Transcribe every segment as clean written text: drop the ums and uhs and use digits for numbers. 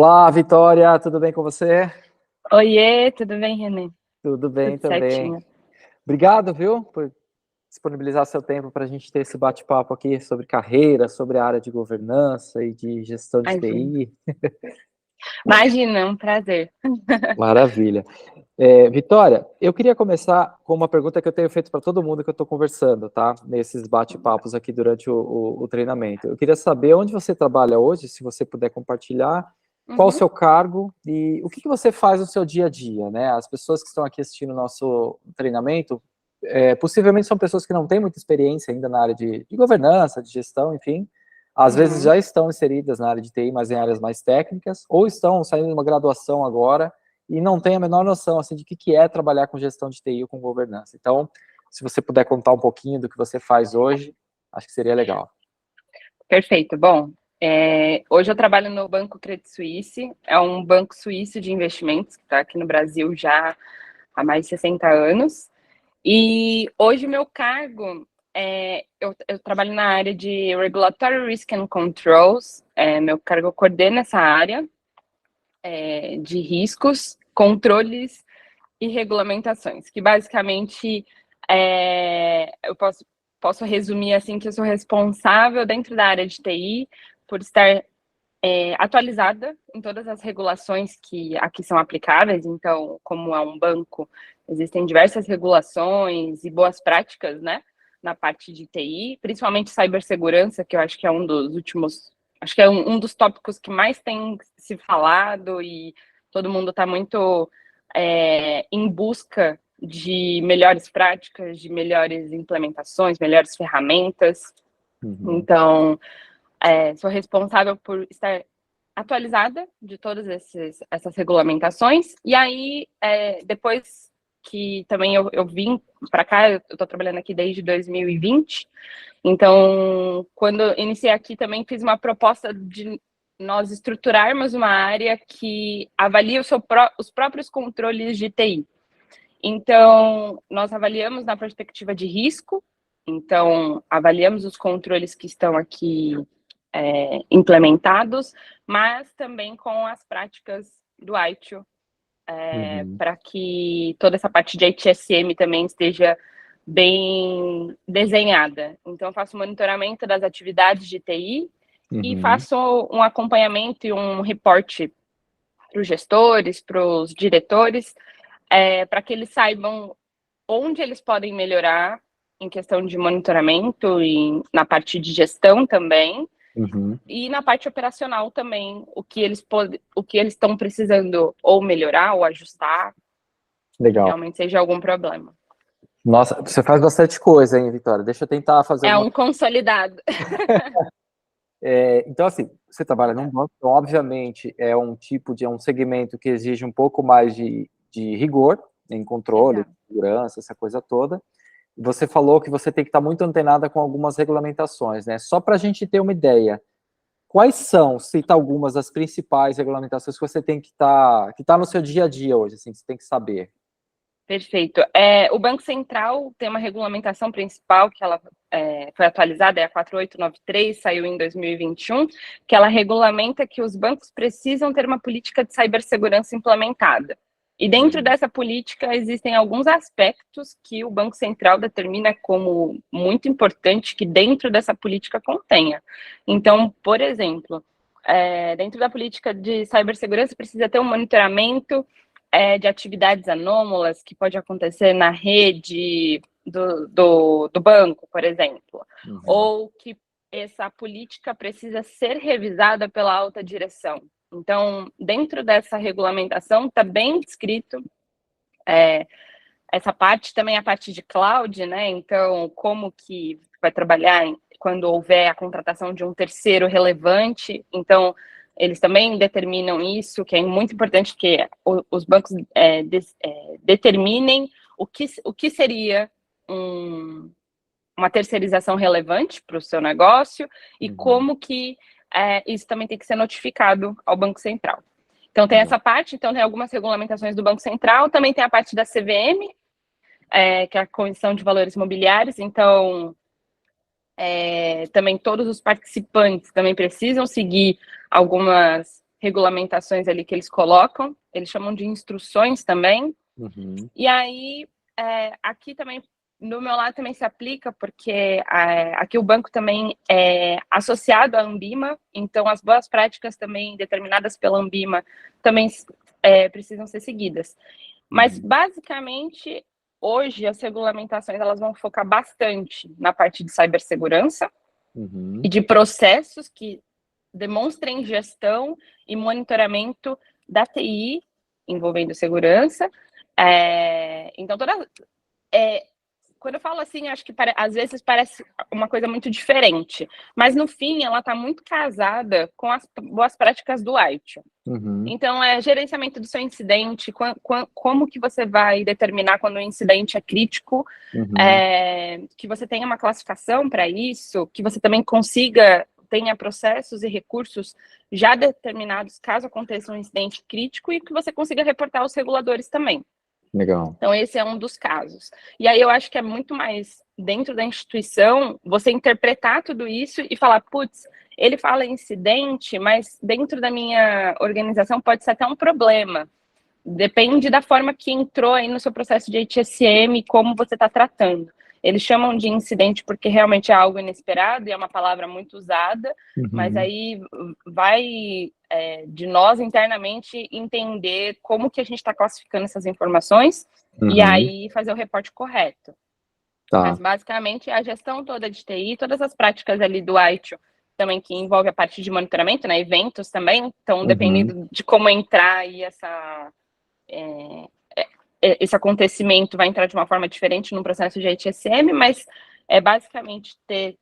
Olá, Vitória, tudo bem com você? Oiê, tudo bem, Renê? Tudo bem Tudo também. certinho. Obrigado, viu, por disponibilizar seu tempo para a gente ter esse bate-papo aqui sobre carreira, sobre a área de governança e de gestão de Imagina. TI. Imagina, um prazer. Maravilha. Vitória, eu queria começar com uma pergunta que eu tenho feito para todo mundo que eu estou conversando, tá? Nesses bate-papos aqui durante o treinamento. Eu queria saber onde você trabalha hoje, se você puder compartilhar, qual o Uhum. seu cargo e o que você faz no seu dia a dia, né? As pessoas que estão aqui assistindo o nosso treinamento, possivelmente são pessoas que não têm muita experiência ainda na área de governança, de gestão, enfim. Às vezes Uhum. já estão inseridas na área de TI, mas em áreas mais técnicas, ou estão saindo de uma graduação agora e não tem a menor noção assim, de que é trabalhar com gestão de TI ou com governança. Então, se você puder contar um pouquinho do que você faz hoje, acho que seria legal. Perfeito. Bom, hoje eu trabalho no Banco Credit Suisse, é um banco suíço de investimentos que está aqui no Brasil já há mais de 60 anos. E hoje meu cargo eu trabalho na área de Regulatory Risk and Controls. Meu cargo coordena essa área de riscos, controles e regulamentações, que basicamente eu posso resumir assim que eu sou responsável dentro da área de TI por estar atualizada em todas as regulações que aqui são aplicáveis. Então, como é um banco, existem diversas regulações e boas práticas, né, na parte de TI, principalmente cibersegurança, que eu acho que é um dos últimos, acho que é um dos tópicos que mais tem se falado e todo mundo está muito em busca de melhores práticas, de melhores implementações, melhores ferramentas. Uhum. Então, sou responsável por estar atualizada de todas essas regulamentações. E aí, depois que também eu vim para cá, eu estou trabalhando aqui desde 2020. Então, quando eu iniciei aqui, também fiz uma proposta de nós estruturarmos uma área que avalia os próprios controles de TI. Então, nós avaliamos na perspectiva de risco, então, avaliamos os controles que estão aqui implementados, mas também com as práticas do ITIL, Uhum. para que toda essa parte de ITSM também esteja bem desenhada. Então, eu faço monitoramento das atividades de TI e Uhum. faço um acompanhamento e um reporte para os gestores, para os diretores, para que eles saibam onde eles podem melhorar em questão de monitoramento e na parte de gestão também, Uhum. e na parte operacional também, o que eles estão precisando ou melhorar ou ajustar, que Legal. realmente seja algum problema. Nossa, você faz bastante coisa, hein, Vitória? Deixa eu tentar fazer É alguma. um consolidado. Então, assim, você trabalha num banco, então, obviamente, é um segmento que exige um pouco mais de rigor em controle, Exato. segurança, essa coisa toda. Você falou que você tem que estar muito antenada com algumas regulamentações, né? Só para a gente ter uma ideia, quais são, cita algumas das principais regulamentações que você tem que tá no seu dia a dia hoje, assim, que você tem que saber? Perfeito. O Banco Central tem uma regulamentação principal que ela foi atualizada, é a 4893, saiu em 2021, que ela regulamenta que os bancos precisam ter uma política de cibersegurança implementada. E dentro dessa política existem alguns aspectos que o Banco Central determina como muito importante que dentro dessa política contenha. Então, por exemplo, dentro da política de cibersegurança precisa ter um monitoramento de atividades anômalas que pode acontecer na rede do banco, por exemplo, Uhum. ou que essa política precisa ser revisada pela alta direção. Então, dentro dessa regulamentação, está bem descrito essa parte, também a parte de cloud, né? Então, como que vai trabalhar quando houver a contratação de um terceiro relevante. Então, eles também determinam isso, que é muito importante que os bancos determinem o que seria uma terceirização relevante para o seu negócio e Uhum. como que isso também tem que ser notificado ao Banco Central. Então, tem Legal. essa parte, então tem algumas regulamentações do Banco Central, também tem a parte da CVM, que é a Comissão de Valores Mobiliários, então também todos os participantes também precisam seguir algumas regulamentações ali que eles colocam, eles chamam de instruções também. E aí, aqui também, no meu lado também se aplica, porque aqui o banco também é associado à Anbima, então as boas práticas também determinadas pela Anbima também precisam ser seguidas. Mas, basicamente, hoje as regulamentações elas vão focar bastante na parte de cibersegurança e de processos que demonstrem gestão e monitoramento da TI envolvendo segurança. Então, quando eu falo assim, acho que às vezes parece uma coisa muito diferente, mas no fim ela está muito casada com as boas práticas do ITIL. Então, gerenciamento do seu incidente, como que você vai determinar quando o incidente é crítico, que você tenha uma classificação para isso, que você também tenha processos e recursos já determinados caso aconteça um incidente crítico e que você consiga reportar aos reguladores também. Legal. Então, esse é um dos casos. E aí eu acho que é muito mais dentro da instituição você interpretar tudo isso e falar, putz, ele fala incidente, mas dentro da minha organização pode ser até um problema. Depende da forma que entrou aí no seu processo de HSM e como você está tratando. Eles chamam de incidente porque realmente é algo inesperado e é uma palavra muito usada, mas aí vai de nós internamente entender como que a gente está classificando essas informações e aí fazer o reporte correto. Tá. Mas basicamente a gestão toda de TI, todas as práticas ali do ITIL, também que envolve a parte de monitoramento, né, eventos também, então dependendo de como entrar aí esse acontecimento vai entrar de uma forma diferente no processo de HSM, mas é basicamente ter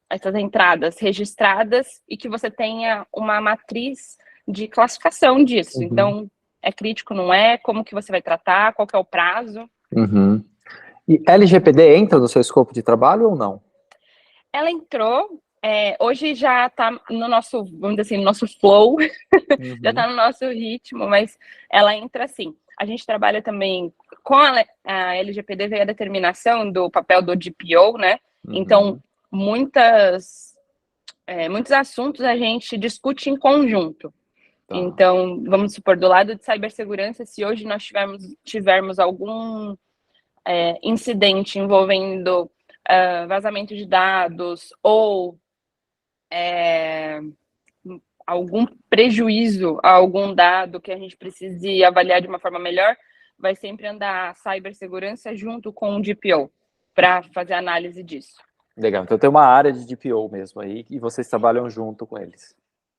essas entradas registradas e que você tenha uma matriz de classificação disso. Então, é crítico, não é? Como que você vai tratar? Qual que é o prazo? E LGPD entra no seu escopo de trabalho ou não? Ela entrou, hoje já está no nosso, vamos dizer assim, no nosso flow, já está no nosso ritmo, mas ela entra assim. A gente trabalha também com a LGPD, veio a determinação do papel do DPO, né? Então, muitos assuntos a gente discute em conjunto. Tá. Então, vamos supor, do lado de cibersegurança, se hoje nós tivermos algum incidente envolvendo vazamento de dados ou algum prejuízo a algum dado que a gente precise avaliar de uma forma melhor, vai sempre andar a cibersegurança junto com o DPO para fazer análise disso. Legal, então tem uma área de DPO mesmo aí e vocês trabalham junto com eles.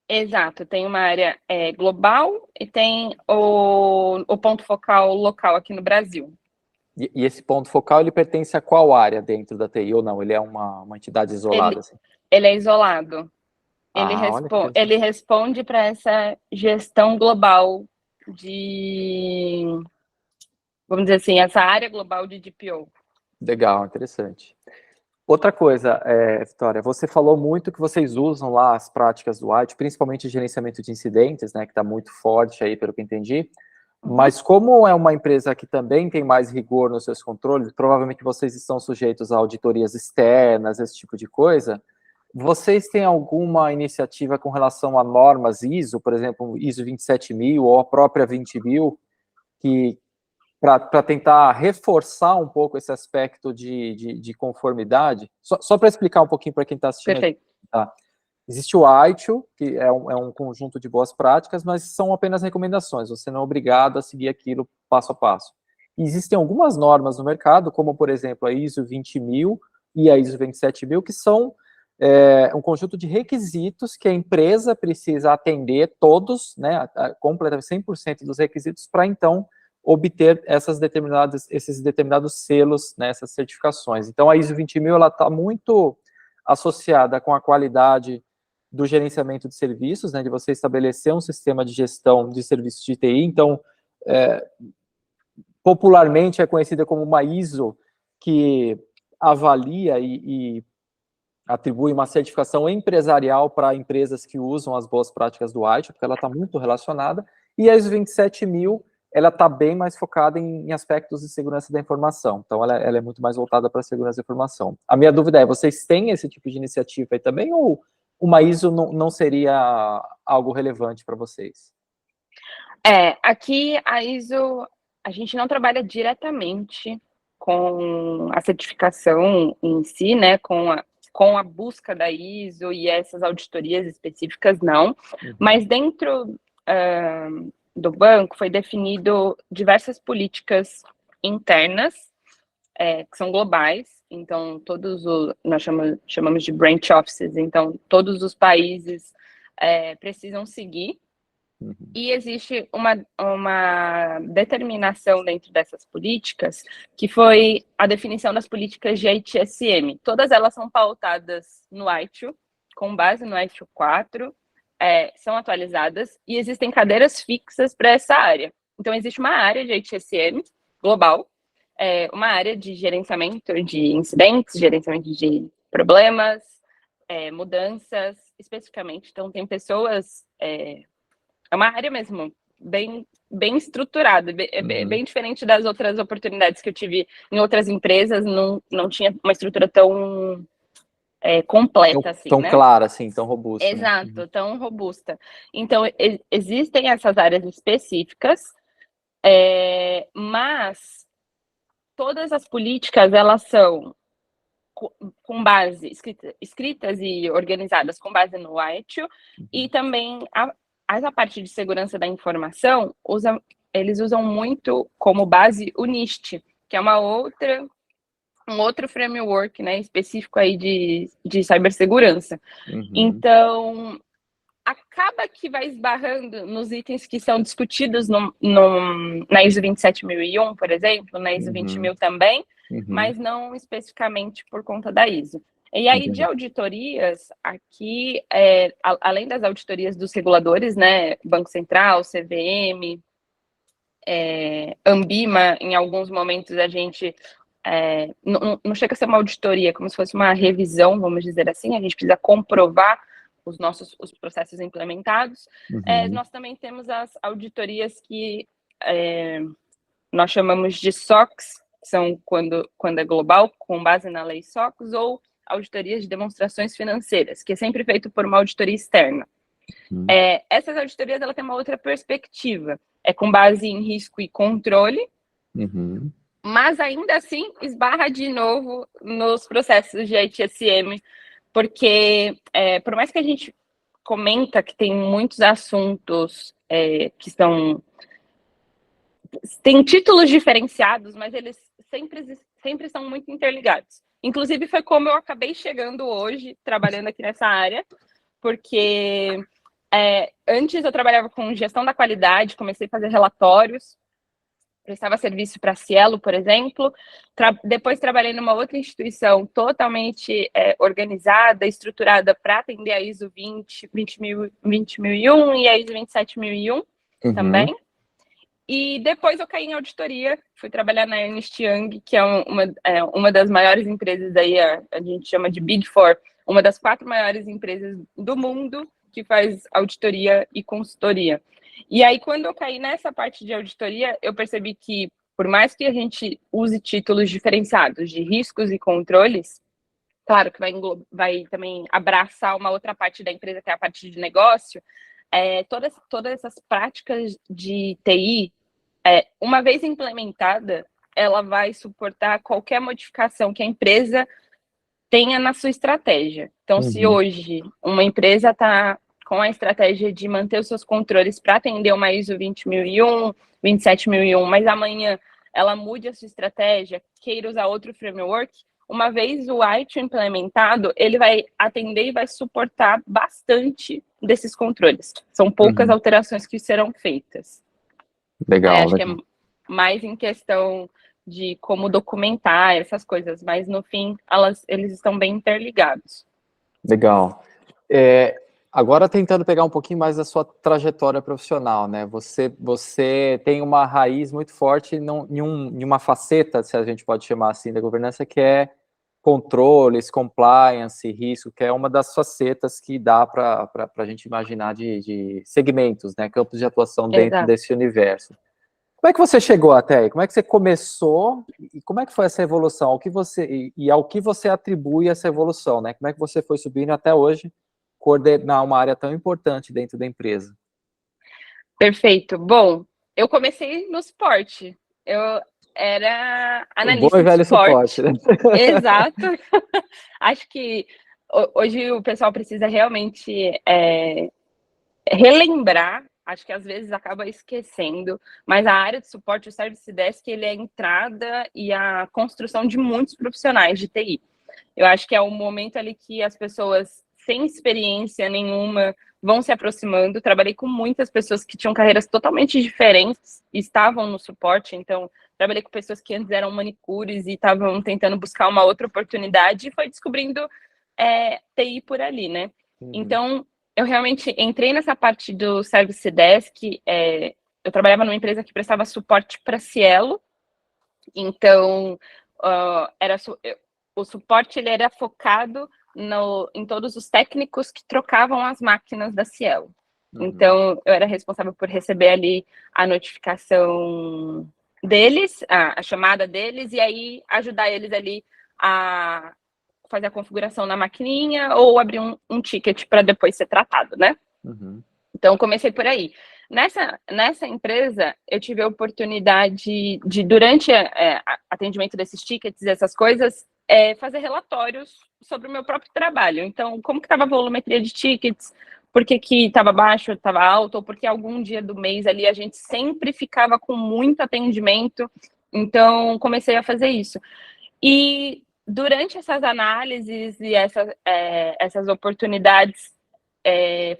Exato, tem uma área global e tem o ponto focal local aqui no Brasil. E esse ponto focal, ele pertence a qual área dentro da TI ou não? Ele é uma entidade isolada? Assim? Ele é isolado. Ele responde para essa gestão global vamos dizer assim, essa área global de DPO. Legal, interessante. Outra coisa, Vitória, você falou muito que vocês usam lá as práticas do ITIL, principalmente gerenciamento de incidentes, né, que está muito forte aí, pelo que entendi. Mas como é uma empresa que também tem mais rigor nos seus controles, provavelmente vocês estão sujeitos a auditorias externas, esse tipo de coisa. Vocês têm alguma iniciativa com relação a normas ISO, por exemplo, ISO 27000 ou a própria 20000, que para tentar reforçar um pouco esse aspecto de conformidade? Só para explicar um pouquinho para quem está assistindo. Perfeito. Tá? Existe o ITIL, que é um conjunto de boas práticas, mas são apenas recomendações, você não é obrigado a seguir aquilo passo a passo. E existem algumas normas no mercado, como, por exemplo, a ISO 20000 e a ISO 27000, que são um conjunto de requisitos que a empresa precisa atender todos, né, completamente 100% dos requisitos, para então obter esses determinados selos, né, essas certificações. Então, a ISO 20000 ela está muito associada com a qualidade do gerenciamento de serviços, né, de você estabelecer um sistema de gestão de serviços de TI. Então, popularmente é conhecida como uma ISO que avalia e atribui uma certificação empresarial para empresas que usam as boas práticas do ITIL, porque ela está muito relacionada, e a ISO 27000, ela está bem mais focada em aspectos de segurança da informação, então ela é muito mais voltada para a segurança da informação. A minha dúvida é, vocês têm esse tipo de iniciativa aí também, ou uma ISO não seria algo relevante para vocês? Aqui a ISO, a gente não trabalha diretamente com a certificação em si, né, com a busca da ISO e essas auditorias específicas, não. Mas dentro do banco foi definido diversas políticas internas, que são globais. Então, nós chamamos de branch offices, então todos os países precisam seguir. E existe uma determinação dentro dessas políticas, que foi a definição das políticas de HSM. Todas elas são pautadas no ITIL, com base no ITIL 4, são atualizadas, e existem cadeiras fixas para essa área. Então, existe uma área de HSM global, uma área de gerenciamento de incidentes, gerenciamento de problemas, mudanças, especificamente. Então, tem pessoas... É uma área mesmo bem estruturada, bem diferente das outras oportunidades que eu tive em outras empresas, não tinha uma estrutura tão completa, assim, tão né? clara, assim, tão robusta. Exato, né? tão robusta. Então, existem essas áreas específicas, mas todas as políticas, elas são com base, escritas e organizadas com base no ITIL, e também a parte de segurança da informação, eles usam muito como base o NIST, que é um outro framework, né, específico aí de cibersegurança. Então, acaba que vai esbarrando nos itens que são discutidos na ISO 27001, por exemplo, na ISO 20000 também, mas não especificamente por conta da ISO. E aí, de auditorias, aqui, além das auditorias dos reguladores, né, Banco Central, CVM, Anbima, em alguns momentos a gente não chega a ser uma auditoria, como se fosse uma revisão, vamos dizer assim, a gente precisa comprovar os processos implementados. Nós também temos as auditorias que nós chamamos de SOX, que são quando é global, com base na lei SOX, ou auditorias de demonstrações financeiras, que é sempre feito por uma auditoria externa. Essas auditorias, ela tem uma outra perspectiva, com base em risco e controle, mas ainda assim esbarra de novo nos processos de ITSM, porque por mais que a gente comenta que tem muitos assuntos que têm títulos diferenciados, mas eles sempre são muito interligados. Inclusive, foi como eu acabei chegando hoje, trabalhando aqui nessa área, porque antes eu trabalhava com gestão da qualidade, comecei a fazer relatórios, prestava serviço para a Cielo, por exemplo. Depois trabalhei numa outra instituição totalmente organizada, estruturada para atender a ISO 20001 e a ISO 27001 também. E depois eu caí em auditoria, fui trabalhar na Ernst Young, que é uma das maiores empresas aí, a gente chama de Big Four, uma das 4 maiores empresas do mundo que faz auditoria e consultoria. E aí, quando eu caí nessa parte de auditoria, eu percebi que, por mais que a gente use títulos diferenciados de riscos e controles, claro que vai também abraçar uma outra parte da empresa, que é a parte de negócio, todas essas práticas de TI, uma vez implementada, ela vai suportar qualquer modificação que a empresa tenha na sua estratégia. Então, se hoje uma empresa está com a estratégia de manter os seus controles para atender uma ISO 20001, 27001, mas amanhã ela mude a sua estratégia, queira usar outro framework, uma vez o ITIL implementado, ele vai atender e vai suportar bastante desses controles. São poucas alterações que serão feitas. Legal. Acho que é mais em questão de como documentar essas coisas, mas no fim eles estão bem interligados. Legal. Agora tentando pegar um pouquinho mais da sua trajetória profissional, né? Você tem uma raiz muito forte em uma faceta, se a gente pode chamar assim, da governança, que é controles, compliance, risco, que é uma das facetas que dá para a gente imaginar de segmentos, né? Campos de atuação dentro desse universo. Como é que você chegou até aí? Como é que você começou e como é que foi essa evolução? Ao que você atribui essa evolução, né? Como é que você foi subindo até hoje coordenar uma área tão importante dentro da empresa? Perfeito. Bom, eu comecei no suporte. Eu era O bom analista e de velho suporte, suporte. né? Exato. Acho que hoje o pessoal precisa realmente relembrar, acho que às vezes acaba esquecendo, mas a área de suporte, o Service Desk, ele é a entrada e a construção de muitos profissionais de TI. Eu acho que é o momento ali que as pessoas sem experiência nenhuma vão se aproximando. Trabalhei com muitas pessoas que tinham carreiras totalmente diferentes e estavam no suporte, então trabalhei com pessoas que antes eram manicures e estavam tentando buscar uma outra oportunidade e foi descobrindo TI por ali, né? Então, eu realmente entrei nessa parte do Service Desk. Eu trabalhava numa empresa que prestava suporte para Cielo, então o suporte ele era focado em todos os técnicos que trocavam as máquinas da Cielo. Então, eu era responsável por receber ali a notificação deles, a chamada deles, e aí ajudar eles ali a fazer a configuração na maquininha ou abrir um ticket para depois ser tratado, né? Então, comecei por aí. Nessa empresa, eu tive a oportunidade de, durante atendimento desses tickets, essas coisas, fazer relatórios sobre o meu próprio trabalho. Então, como que estava a volumetria de tickets, por que estava baixo, estava alto, ou porque algum dia do mês ali a gente sempre ficava com muito atendimento. Então, comecei a fazer isso. E durante essas análises e essas oportunidades,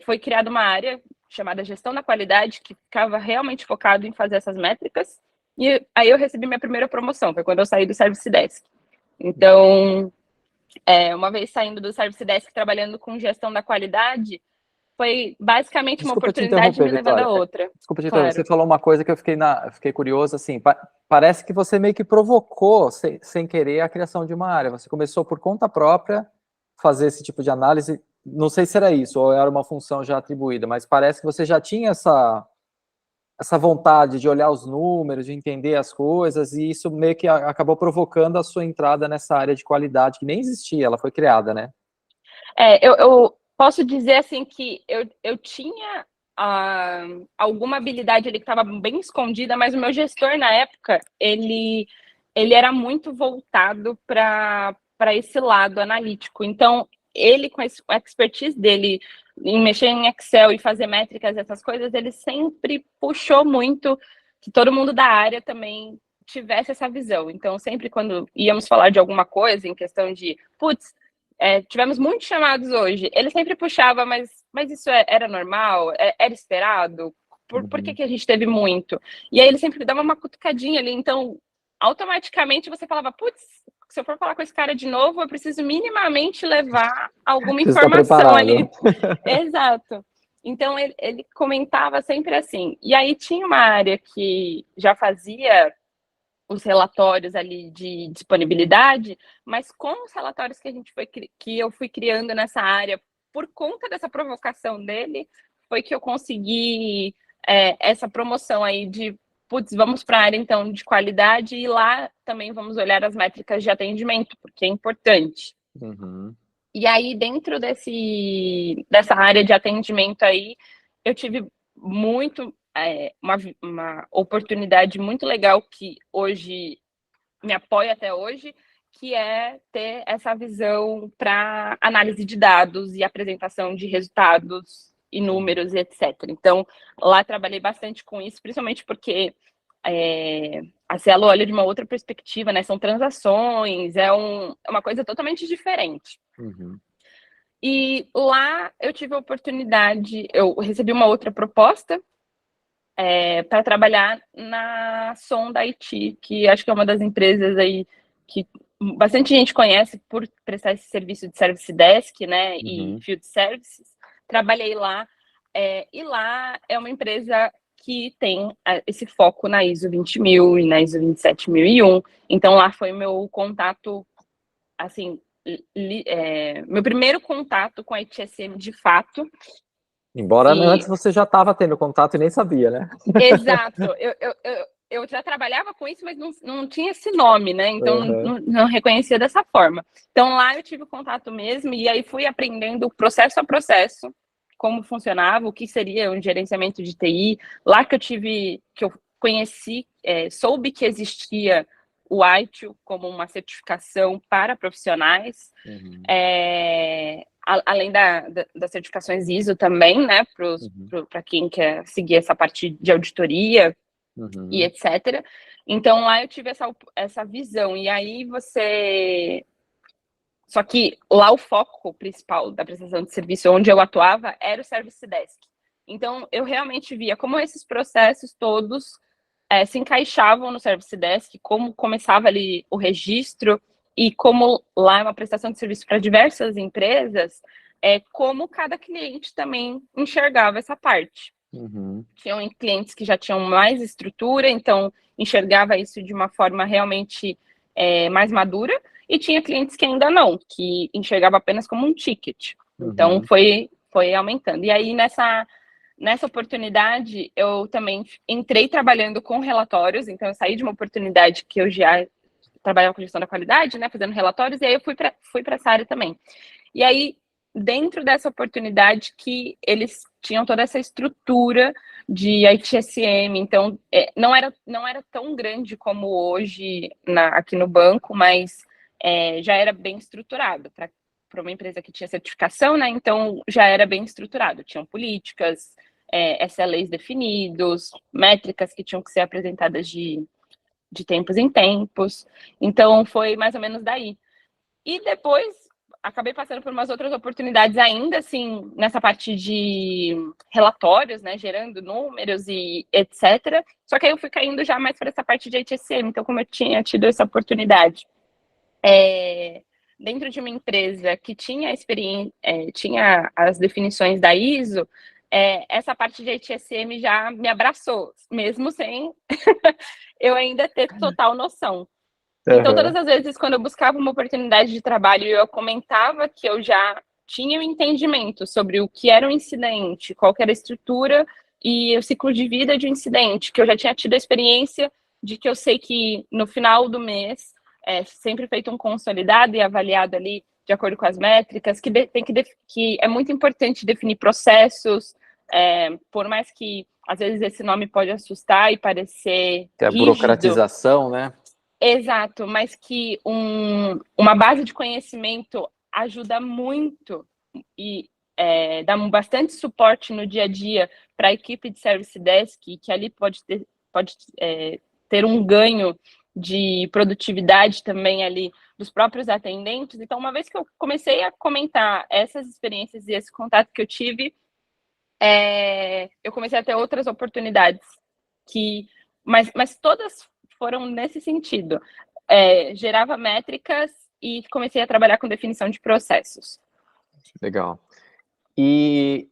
foi criada uma área chamada Gestão da Qualidade, que ficava realmente focado em fazer essas métricas, e aí eu recebi minha primeira promoção, foi quando eu saí do Service Desk. Então, uma vez saindo do Service Desk, trabalhando com gestão da qualidade, foi basicamente uma Desculpa te oportunidade interromper, me levando a Vitória. outra. Desculpa te interromper. Claro. Você falou uma coisa que eu fiquei curioso, assim, parece que você meio que provocou, sem querer, a criação de uma área. Você começou por conta própria fazer esse tipo de análise. Não sei se era isso, ou era uma função já atribuída, mas parece que você já tinha essa vontade de olhar os números, de entender as coisas, e isso meio que acabou provocando a sua entrada nessa área de qualidade, que nem existia, ela foi criada, né? Eu posso dizer assim que eu tinha alguma habilidade ali que estava bem escondida, mas o meu gestor na época, ele era muito voltado para esse lado analítico. Então, ele, com a expertise dele em mexer em Excel e fazer métricas, essas coisas, ele sempre puxou muito que todo mundo da área também tivesse essa visão. Então, sempre quando íamos falar de alguma coisa, em questão de, putz, tivemos muitos chamados hoje, ele sempre puxava, mas isso era normal? Era esperado? Por que a gente teve muito? E aí ele sempre dava uma cutucadinha ali, então automaticamente você falava, putz, se eu for falar com esse cara de novo, eu preciso minimamente levar alguma Você está informação preparado. ali. Exato. Então ele comentava sempre assim. E aí tinha uma área que já fazia os relatórios ali de disponibilidade, mas com os relatórios que eu fui criando nessa área, por conta dessa provocação dele, foi que eu consegui essa promoção aí de, putz, vamos para a área então de qualidade e lá também vamos olhar as métricas de atendimento, porque é importante. E aí, dentro dessa área de atendimento aí, eu tive uma oportunidade muito legal que hoje me apoia até hoje, que é ter essa visão para análise de dados e apresentação de resultados e números e etc. Então, lá trabalhei bastante com isso, principalmente porque a Cielo olha de uma outra perspectiva, né? São transações, é uma coisa totalmente diferente. E lá eu tive a oportunidade, eu recebi uma outra proposta para trabalhar na Sonda IT, que acho que é uma das empresas aí que bastante gente conhece por prestar esse serviço de Service Desk, né, e Field Services. Trabalhei lá, e lá é uma empresa que tem esse foco na ISO 20000 e na ISO 27001. Então, lá foi meu contato, assim, meu primeiro contato com a ITSM de fato. Embora antes você já estava tendo contato e nem sabia, né? Exato. eu já trabalhava com isso, mas não tinha esse nome, né? Então, Uhum. não reconhecia dessa forma. Então, lá eu tive contato mesmo, e aí fui aprendendo processo a processo, como funcionava, o que seria um gerenciamento de TI. Lá que eu conheci, soube que existia o ITIL como uma certificação para profissionais, Uhum. Além das certificações ISO também, né, para quem quer seguir essa parte de auditoria, Uhum. e etc. Então, lá eu tive essa visão. E aí Só que lá o foco principal da prestação de serviço, onde eu atuava, era o Service Desk. Então, eu realmente via como esses processos todos se encaixavam no Service Desk, como começava ali o registro, e como lá é uma prestação de serviço para diversas empresas, como cada cliente também enxergava essa parte. Uhum. Tinham clientes que já tinham mais estrutura, então enxergava isso de uma forma realmente mais madura, e tinha clientes que ainda não, que enxergava apenas como um ticket. Então Uhum. foi aumentando. E aí nessa oportunidade eu também entrei trabalhando com relatórios, então eu saí de uma oportunidade que eu já trabalhava com gestão da qualidade, né, fazendo relatórios, e aí eu fui para essa área também. E aí, dentro dessa oportunidade que eles tinham toda essa estrutura de ITSM, então não era tão grande como hoje aqui no banco, mas já era bem estruturado para uma empresa que tinha certificação, né? Então já era bem estruturado, tinham políticas, SLAs definidos, métricas que tinham que ser apresentadas de tempos em tempos. Então foi mais ou menos daí. E depois acabei passando por umas outras oportunidades ainda, assim, nessa parte de relatórios, né, gerando números e etc. Só que aí eu fui caindo já mais para essa parte de HSM. Então, como eu tinha tido essa oportunidade dentro de uma empresa que tinha experiência, tinha as definições da ISO, essa parte de HSM já me abraçou, mesmo sem eu ainda ter total noção. Então, todas Uhum. as vezes, quando eu buscava uma oportunidade de trabalho e eu comentava que eu já tinha um entendimento sobre o que era um incidente, qual que era a estrutura e o ciclo de vida de um incidente, que eu já tinha tido a experiência de que eu sei que no final do mês é sempre feito um consolidado e avaliado ali de acordo com as métricas, que é muito importante definir processos, por mais que às vezes esse nome pode assustar e parecer Tem a rígido. burocratização, né? Exato, mas que uma base de conhecimento ajuda muito e dá bastante suporte no dia a dia para a equipe de Service Desk, que ali pode ter um ganho de produtividade também ali dos próprios atendentes. Então, uma vez que eu comecei a comentar essas experiências e esse contato que eu tive, eu comecei a ter outras oportunidades mas todas foram nesse sentido. Gerava métricas e comecei a trabalhar com definição de processos. Legal. E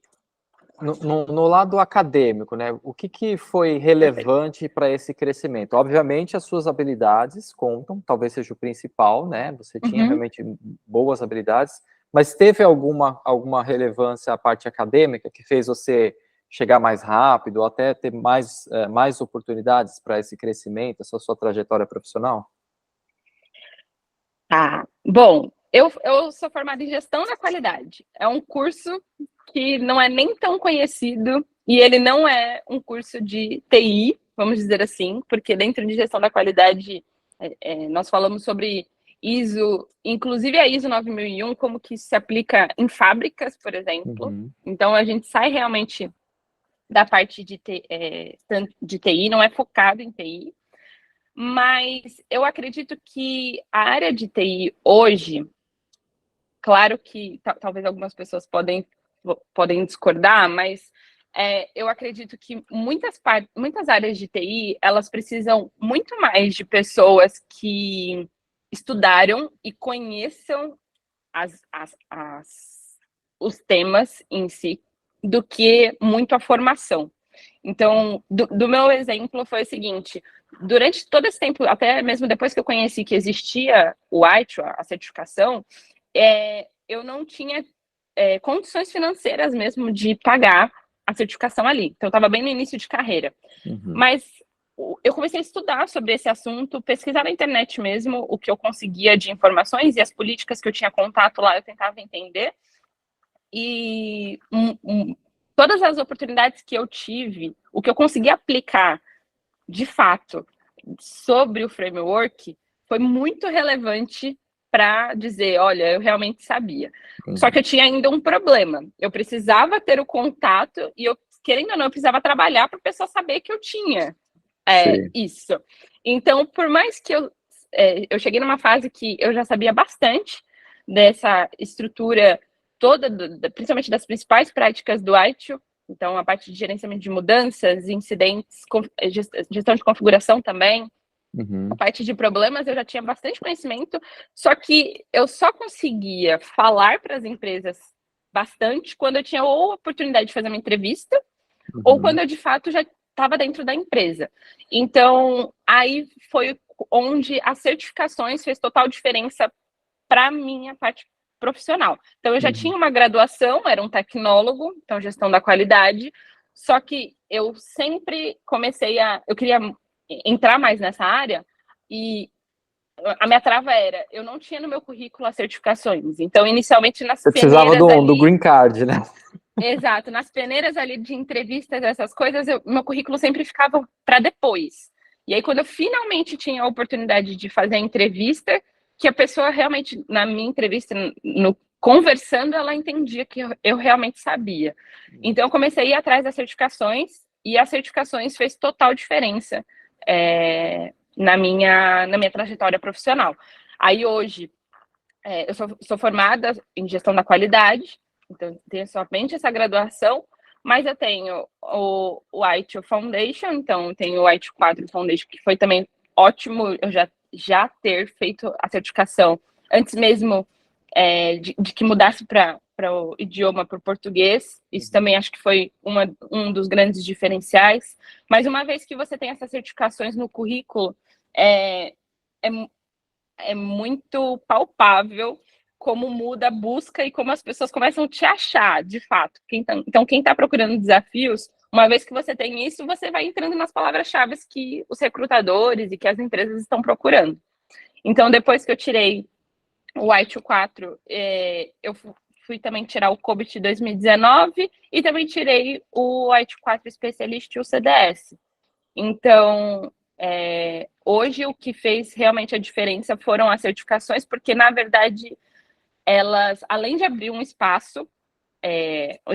no lado acadêmico, né, o que foi relevante para esse crescimento? Obviamente, as suas habilidades contam, talvez seja o principal, né? Você tinha realmente boas habilidades, mas teve alguma relevância a parte acadêmica que fez você chegar mais rápido, ou até ter mais oportunidades para esse crescimento, essa sua trajetória profissional? Tá. Bom, eu sou formada em gestão da qualidade. É um curso que não é nem tão conhecido e ele não é um curso de TI, vamos dizer assim, porque dentro de gestão da qualidade nós falamos sobre ISO, inclusive a ISO 9001, como que se aplica em fábricas, por exemplo. Então a gente sai realmente da parte de TI, não é focado em TI. Mas eu acredito que a área de TI hoje, claro que talvez algumas pessoas podem discordar, mas eu acredito que muitas áreas de TI, elas precisam muito mais de pessoas que estudaram e conheçam os temas em si, do que muito a formação. Então, do meu exemplo foi o seguinte: durante todo esse tempo, até mesmo depois que eu conheci que existia o ITIL, a certificação, eu não tinha condições financeiras mesmo de pagar a certificação ali. Então, eu estava bem no início de carreira. Mas eu comecei a estudar sobre esse assunto, pesquisar na internet mesmo o que eu conseguia de informações e as políticas que eu tinha contato lá, eu tentava entender. E todas as oportunidades que eu tive, o que eu consegui aplicar de fato sobre o framework foi muito relevante para dizer, olha, eu realmente sabia. Só que eu tinha ainda um problema. Eu precisava ter o contato e eu, querendo ou não, eu precisava trabalhar para a pessoa saber que eu tinha isso. Então, por mais que eu cheguei numa fase que eu já sabia bastante dessa estrutura toda, principalmente das principais práticas do ITIL, então a parte de gerenciamento de mudanças, incidentes, gestão de configuração também, a parte de problemas eu já tinha bastante conhecimento, só que eu só conseguia falar para as empresas bastante quando eu tinha ou a oportunidade de fazer uma entrevista, ou quando eu de fato já estava dentro da empresa. Então, aí foi onde as certificações fez total diferença para a minha parte profissional. Então, eu já tinha uma graduação, era um tecnólogo, então gestão da qualidade, só que eu sempre eu queria entrar mais nessa área, e a minha trava era, eu não tinha no meu currículo as certificações. Então, inicialmente, nas Você precisava peneiras do green card, né? Exato, nas peneiras ali de entrevistas, essas coisas, meu currículo sempre ficava para depois. E aí, quando eu finalmente tinha a oportunidade de fazer a entrevista, que a pessoa realmente, na minha entrevista, conversando, ela entendia que eu realmente sabia. Então, eu comecei a ir atrás das certificações, e as certificações fez total diferença na minha trajetória profissional. Aí, hoje, eu sou formada em gestão da qualidade, então tenho somente essa graduação, mas eu tenho o ITIL Foundation, então tenho o ITIL 4 Foundation, que foi também ótimo eu já ter feito a certificação antes mesmo de que mudasse para o idioma, para o português. Isso também acho que foi um dos grandes diferenciais. Mas uma vez que você tem essas certificações no currículo, é muito palpável como muda a busca e como as pessoas começam a te achar, de fato. Então, quem está procurando desafios, uma vez que você tem isso, você vai entrando nas palavras-chave que os recrutadores e que as empresas estão procurando. Então, depois que eu tirei o ITIL 4, eu fui também tirar o COBIT 2019 e também tirei o ITIL 4 Specialist e o CDS. Então, hoje o que fez realmente a diferença foram as certificações, porque, na verdade, elas, além de abrir um espaço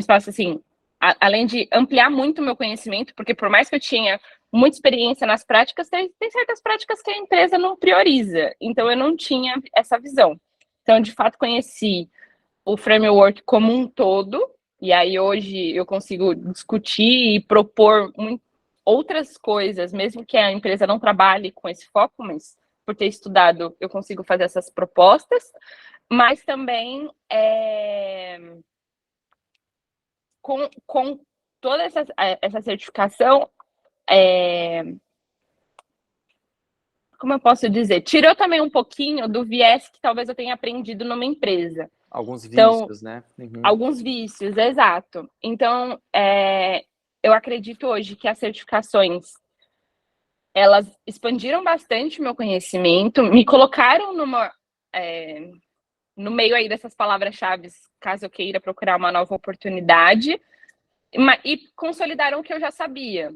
assim, além de ampliar muito o meu conhecimento, porque por mais que eu tinha muita experiência nas práticas, tem certas práticas que a empresa não prioriza, então eu não tinha essa visão. Então, de fato, conheci o framework como um todo, e aí hoje eu consigo discutir e propor outras coisas, mesmo que a empresa não trabalhe com esse foco, mas por ter estudado eu consigo fazer essas propostas, mas também com toda essa certificação, como eu posso dizer, tirou também um pouquinho do viés que talvez eu tenha aprendido numa empresa. Alguns Então, vícios, né? alguns vícios, exato. Então, eu acredito hoje que as certificações, elas expandiram bastante o meu conhecimento, me colocaram no meio aí dessas palavras-chave, caso eu queira procurar uma nova oportunidade, e consolidaram o que eu já sabia.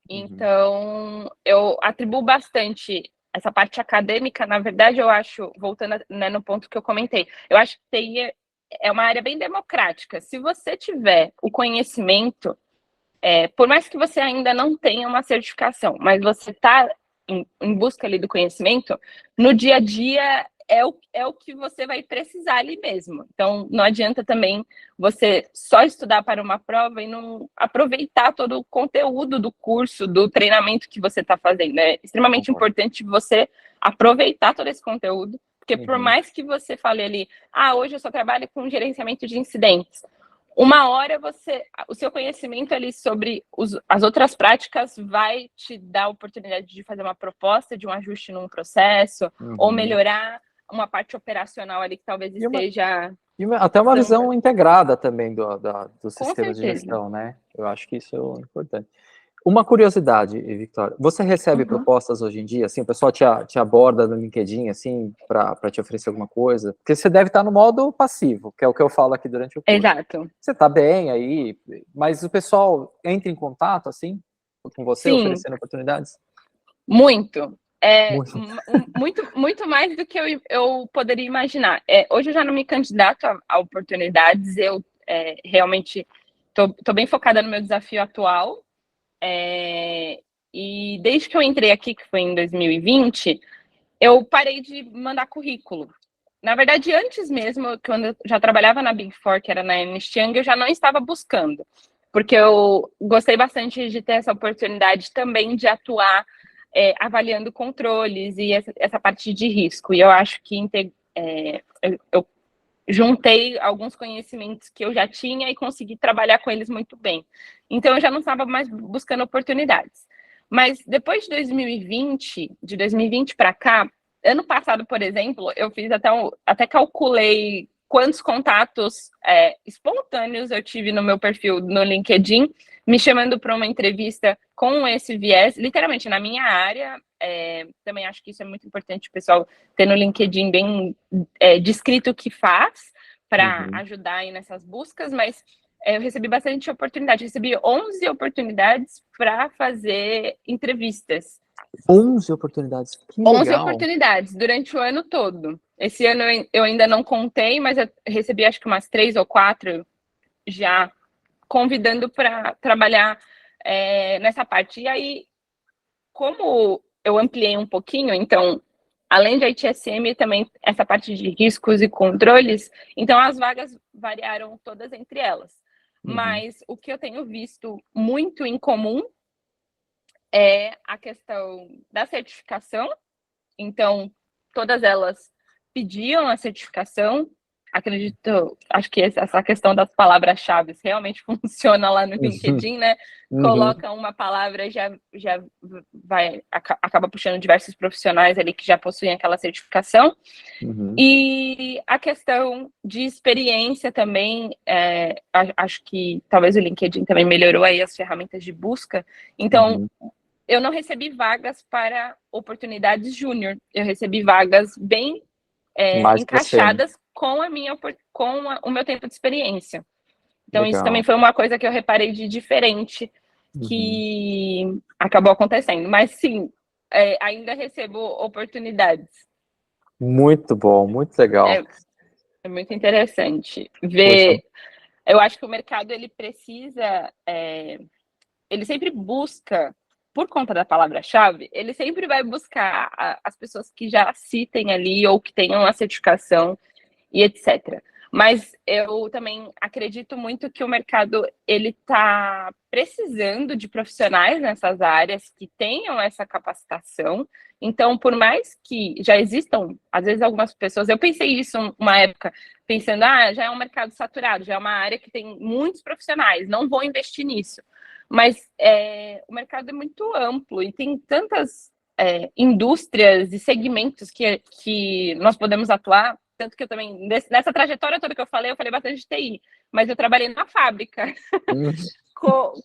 Então, eu atribuo bastante essa parte acadêmica, na verdade, eu acho, voltando no ponto que eu comentei, eu acho que TI é uma área bem democrática. Se você tiver o conhecimento, por mais que você ainda não tenha uma certificação, mas você está em busca ali do conhecimento, no dia a dia é o que você vai precisar ali mesmo. Então, não adianta também você só estudar para uma prova e não aproveitar todo o conteúdo do curso, do treinamento que você está fazendo. É extremamente importante você aproveitar todo esse conteúdo, porque por mais que você fale ali, hoje eu só trabalho com gerenciamento de incidentes, uma hora o seu conhecimento ali sobre as outras práticas vai te dar a oportunidade de fazer uma proposta de um ajuste num processo, ou melhorar uma parte operacional ali que talvez esteja... Até uma visão integrada também dos Com sistemas de certeza. gestão, né? Eu acho que isso é importante. Uma curiosidade, Victoria, você recebe propostas hoje em dia, assim, o pessoal te aborda no LinkedIn, assim, para te oferecer alguma coisa? Porque você deve estar no modo passivo, que é o que eu falo aqui durante o curso. Exato. Você está bem aí, mas o pessoal entra em contato, assim, com você, Sim, oferecendo oportunidades? muito. Muito. Muito mais do que eu poderia imaginar. Hoje eu já não me candidato a oportunidades, eu realmente tô bem focada no meu desafio atual. E desde que eu entrei aqui, que foi em 2020, eu parei de mandar currículo. Na verdade, antes mesmo, quando eu já trabalhava na Big Four, que era na Ernst Young, eu já não estava buscando, porque eu gostei bastante de ter essa oportunidade também de atuar avaliando controles e essa parte de risco. E eu acho que eu juntei alguns conhecimentos que eu já tinha e consegui trabalhar com eles muito bem. Então, eu já não estava mais buscando oportunidades. Mas depois de 2020 para cá, ano passado, por exemplo, eu fiz até calculei quantos contatos espontâneos eu tive no meu perfil no LinkedIn, me chamando para uma entrevista com esse viés, literalmente na minha área. Também acho que isso é muito importante, o pessoal ter no LinkedIn bem descrito o que faz para ajudar aí nessas buscas, mas eu recebi bastante oportunidade, recebi 11 oportunidades para fazer entrevistas. 11 oportunidades, que 11 legal. oportunidades durante o ano todo. Esse ano eu ainda não contei, mas eu recebi acho que umas 3 ou 4 já convidando para trabalhar nessa parte. E aí, como eu ampliei um pouquinho, então, além de ITSM, também essa parte de riscos e controles, então as vagas variaram todas entre elas. Mas o que eu tenho visto muito em comum é a questão da certificação. Então, todas elas pediam a certificação. Acho que essa questão das palavras-chave realmente funciona lá no LinkedIn, né? Coloca uma palavra, já acaba puxando diversos profissionais ali que já possuem aquela certificação. E a questão de experiência também, acho que talvez o LinkedIn também melhorou aí as ferramentas de busca. Então, eu não recebi vagas para oportunidades júnior, eu recebi vagas bem encaixadas com o meu tempo de experiência. Então, legal. Isso também foi uma coisa que eu reparei de diferente que acabou acontecendo. Mas sim, ainda recebo oportunidades. Muito bom, muito legal. É muito interessante ver. Poxa. Eu acho que o mercado ele precisa, ele sempre busca, por conta da palavra-chave, ele sempre vai buscar as pessoas que já citem ali ou que tenham a certificação e etc. Mas eu também acredito muito que o mercado ele está precisando de profissionais nessas áreas que tenham essa capacitação. Então, por mais que já existam, às vezes, algumas pessoas, eu pensei isso uma época, pensando, já é um mercado saturado, já é uma área que tem muitos profissionais, não vou investir nisso. Mas o mercado é muito amplo e tem tantas indústrias e segmentos que nós podemos atuar. Tanto que eu também, nessa trajetória toda que eu falei bastante de TI, mas eu trabalhei na fábrica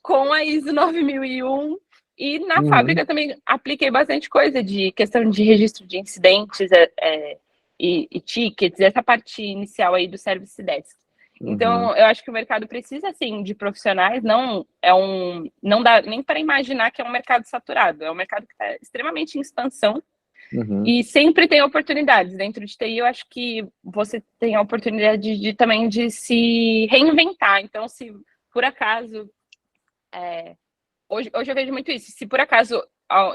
com a ISO 9001 e na fábrica também apliquei bastante coisa de questão de registro de incidentes e tickets, essa parte inicial aí do Service Desk. Então, eu acho que o mercado precisa, assim, de profissionais, não dá nem para imaginar que é um mercado saturado, é um mercado que está extremamente em expansão. E sempre tem oportunidades. Dentro de TI, eu acho que você tem a oportunidade também de se reinventar. Então, se por acaso... hoje eu vejo muito isso. Se por acaso,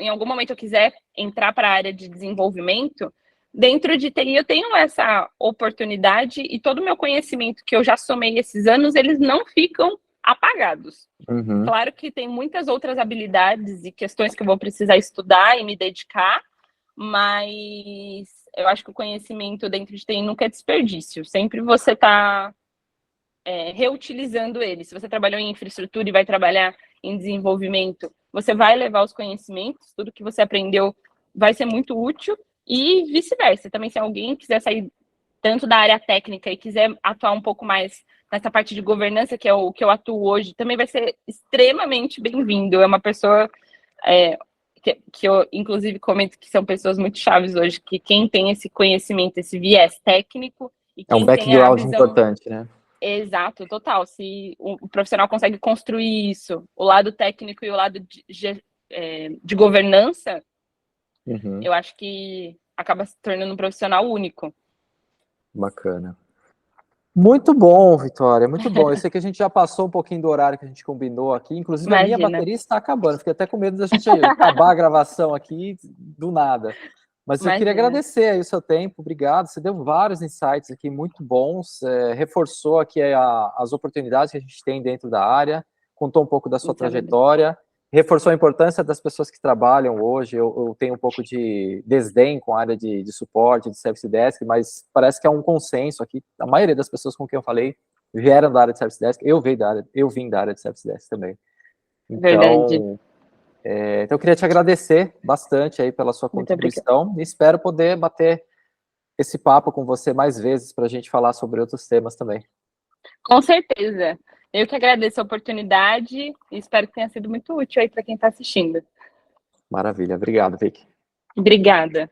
em algum momento, eu quiser entrar para a área de desenvolvimento, dentro de TI eu tenho essa oportunidade e todo o meu conhecimento que eu já somei esses anos, eles não ficam apagados. Claro que tem muitas outras habilidades e questões que eu vou precisar estudar e me dedicar, mas eu acho que o conhecimento dentro de TI nunca é desperdício. Sempre você está reutilizando ele. Se você trabalhou em infraestrutura e vai trabalhar em desenvolvimento, você vai levar os conhecimentos, tudo que você aprendeu vai ser muito útil e vice-versa. Também se alguém quiser sair tanto da área técnica e quiser atuar um pouco mais nessa parte de governança, que é o que eu atuo hoje, também vai ser extremamente bem-vindo. É uma pessoa que eu, inclusive, comento que são pessoas muito chaves hoje, que quem tem esse conhecimento, esse viés técnico, e É um quem tem a background visão... importante, né? Exato, total. Se o profissional consegue construir isso, o lado técnico e o lado de governança, eu acho que acaba se tornando um profissional único. Bacana. Muito bom, Vitória, muito bom. Eu sei que a gente já passou um pouquinho do horário que a gente combinou aqui, inclusive a minha Imagina. bateria está acabando, fiquei até com medo da gente acabar a gravação aqui do nada. Mas eu queria Imagina. agradecer aí o seu tempo, obrigado. Você deu vários insights aqui muito bons, reforçou aqui as oportunidades que a gente tem dentro da área, contou um pouco da sua trajetória, reforçou a importância das pessoas que trabalham hoje. Eu tenho um pouco de desdém com a área de suporte, de Service Desk, mas parece que é um consenso aqui. A maioria das pessoas com quem eu falei vieram da área de Service Desk, eu vim da área de Service Desk também. Verdade. Então, eu queria te agradecer bastante aí pela sua contribuição e espero poder bater esse papo com você mais vezes para a gente falar sobre outros temas também. Com certeza. Eu que agradeço a oportunidade e espero que tenha sido muito útil aí para quem está assistindo. Maravilha. Obrigado, Vicky. Obrigada.